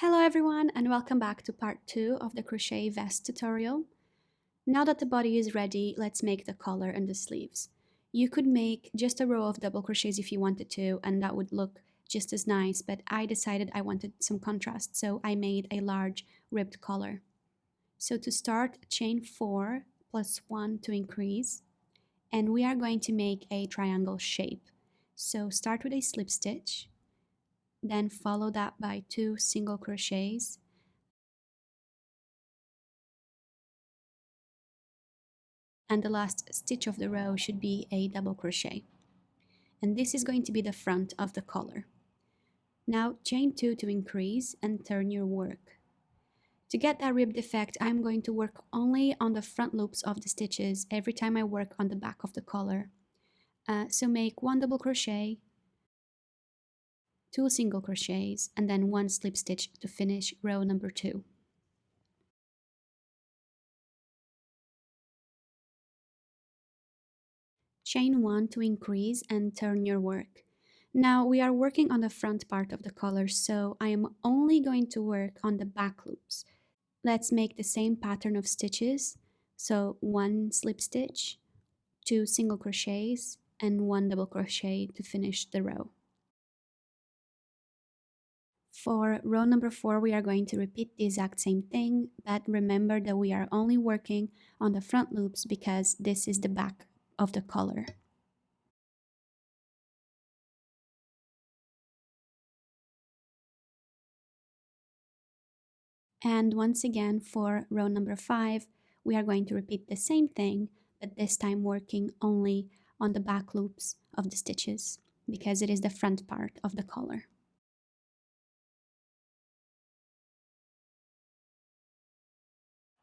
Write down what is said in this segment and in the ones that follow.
Hello everyone and welcome back to part 2 of the crochet vest tutorial. Now that the body is ready, let's make the collar and the sleeves. You could make just a row of double crochets if you wanted to, and that would look just as nice, but I decided I wanted some contrast, so I made a large ribbed collar. So to start, chain 4 plus 1 to increase, and we are going to make a triangle shape. So start with a slip stitch, then follow that by 2 single crochets, and the last stitch of the row should be a double crochet. And this is going to be the front of the collar. Now chain 2 to increase and turn your work. To get that ribbed effect, I'm going to work only on the front loops of the stitches every time I work on the back of the collar. So make 1 double crochet, 2 single crochets, and then 1 slip stitch to finish row number 2. Chain 1 to increase and turn your work. Now we are working on the front part of the collar, so I am only going to work on the back loops. Let's make the same pattern of stitches. So 1 slip stitch, 2 single crochets, and 1 double crochet to finish the row. For row number 4, we are going to repeat the exact same thing, but remember that we are only working on the front loops because this is the back of the collar. And once again, for row number 5, we are going to repeat the same thing, but this time working only on the back loops of the stitches, because it is the front part of the collar.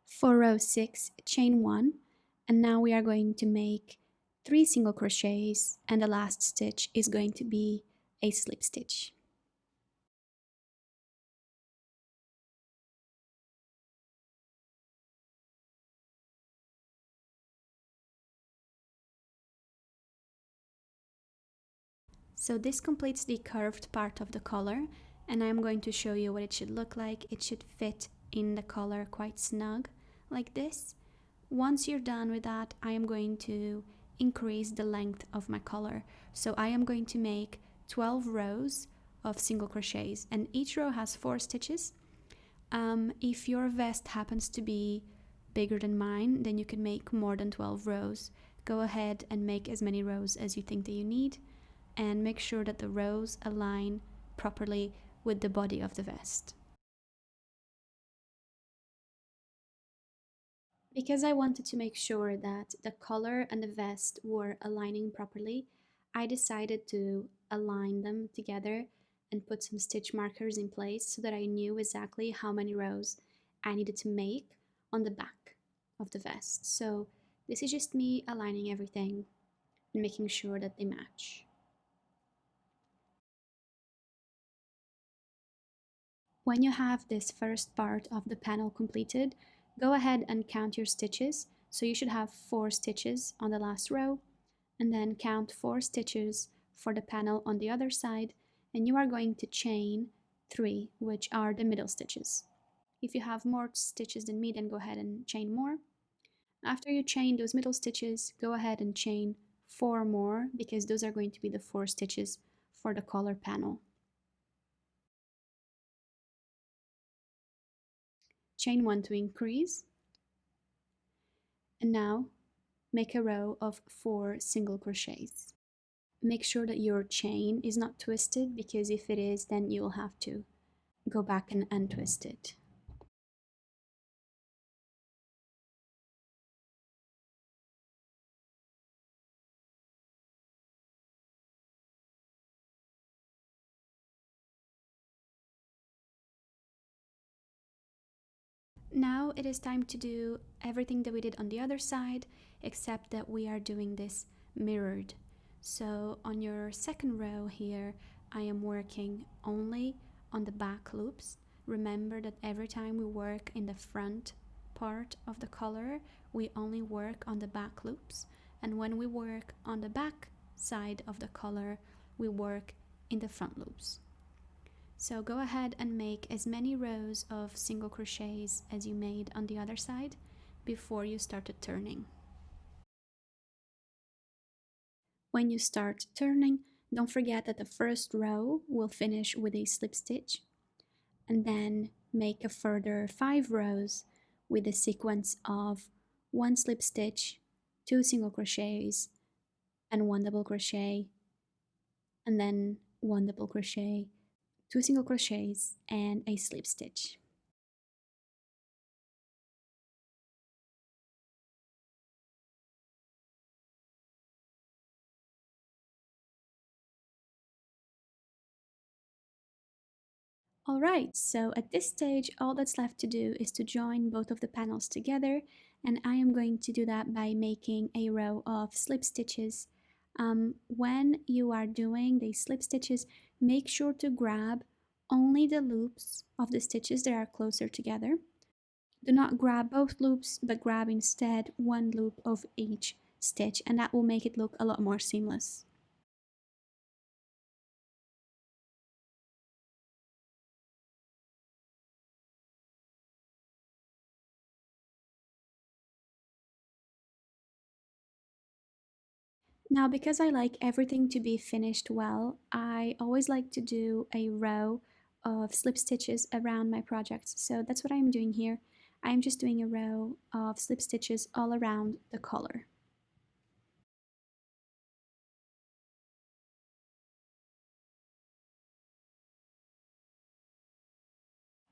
For row 6, chain 1, and now we are going to make 3 single crochets, and the last stitch is going to be a slip stitch. So this completes the curved part of the collar, and I'm going to show you what it should look like. It should fit in the collar quite snug, like this. Once you're done with that, I am going to increase the length of my collar. So I am going to make 12 rows of single crochets, and each row has 4 stitches. If your vest happens to be bigger than mine, then you can make more than 12 rows. Go ahead and make as many rows as you think that you need, and make sure that the rows align properly with the body of the vest. Because I wanted to make sure that the collar and the vest were aligning properly, I decided to align them together and put some stitch markers in place so that I knew exactly how many rows I needed to make on the back of the vest. So this is just me aligning everything and making sure that they match. When you have this first part of the panel completed, go ahead and count your stitches. So you should have 4 stitches on the last row, and then count 4 stitches for the panel on the other side, and you are going to chain 3, which are the middle stitches. If you have more stitches than me, then go ahead and chain more. After you chain those middle stitches, go ahead and chain 4 more, because those are going to be the 4 stitches for the collar panel. Chain 1 to increase, and now make a row of 4 single crochets. Make sure that your chain is not twisted, because if it is, then you'll have to go back and untwist it. Now it is time to do everything that we did on the other side, except that we are doing this mirrored. So on your second row here, I am working only on the back loops. Remember that every time we work in the front part of the collar, we only work on the back loops, and when we work on the back side of the collar, we work in the front loops. So go ahead and make as many rows of single crochets as you made on the other side before you started turning. When you start turning, don't forget that the first row will finish with a slip stitch, and then make a further 5 rows with a sequence of 1 slip stitch, 2 single crochets, and 1 double crochet, and then 1 double crochet, 2 single crochets, and a slip stitch. Alright, so at this stage, all that's left to do is to join both of the panels together, and I am going to do that by making a row of slip stitches. When you are doing the slip stitches, make sure to grab only the loops of the stitches that are closer together. Do not grab both loops, but grab instead one loop of each stitch, and that will make it look a lot more seamless. Now, because I like everything to be finished well, I always like to do a row of slip stitches around my projects. So that's what I'm doing here. I'm just doing a row of slip stitches all around the collar.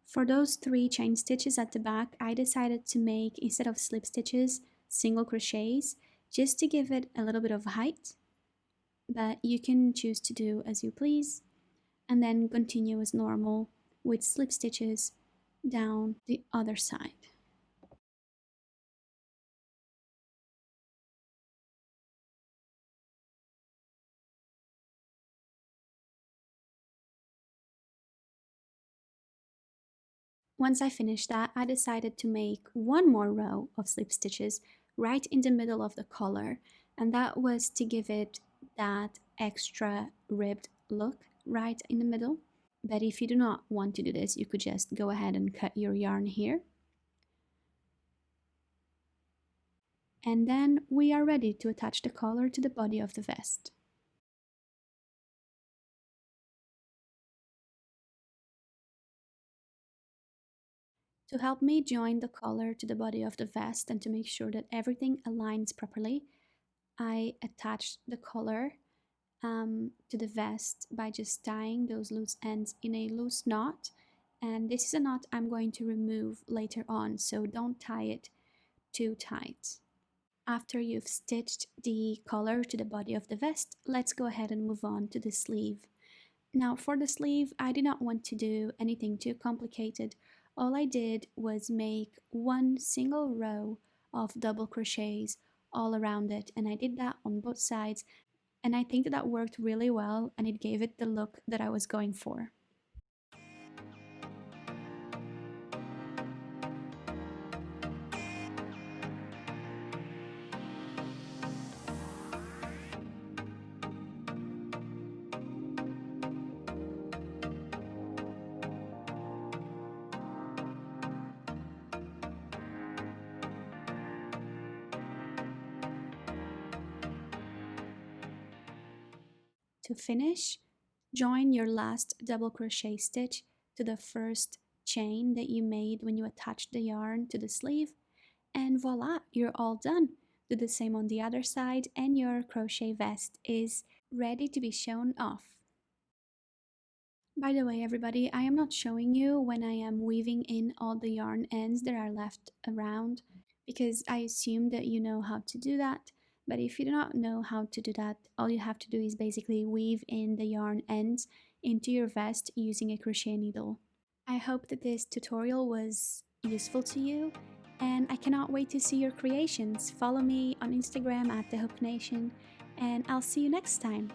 For those 3 chain stitches at the back, I decided to make, instead of slip stitches, single crochets, just to give it a little bit of height, but you can choose to do as you please, and then continue as normal with slip stitches down the other side. Once I finished that, I decided to make one more row of slip stitches right in the middle of the collar, and that was to give it that extra ribbed look right in the middle. But if you do not want to do this, you could just go ahead and cut your yarn here. And then we are ready to attach the collar to the body of the vest. To help me join the collar to the body of the vest and to make sure that everything aligns properly, I attached the collar to the vest by just tying those loose ends in a loose knot. And this is a knot I'm going to remove later on, so don't tie it too tight. After you've stitched the collar to the body of the vest, let's go ahead and move on to the sleeve. Now for the sleeve, I did not want to do anything too complicated. All I did was make one single row of double crochets all around it, and I did that on both sides, and I think that that worked really well and it gave it the look that I was going for. To finish, join your last double crochet stitch to the first chain that you made when you attached the yarn to the sleeve, and voila, you're all done. Do the same on the other side and your crochet vest is ready to be shown off. By the way, everybody, I am not showing you when I am weaving in all the yarn ends that are left around because I assume that you know how to do that. But if you do not know how to do that, all you have to do is basically weave in the yarn ends into your vest using a crochet needle. I hope that this tutorial was useful to you, and I cannot wait to see your creations. Follow me on Instagram at The Hope Nation, and I'll see you next time.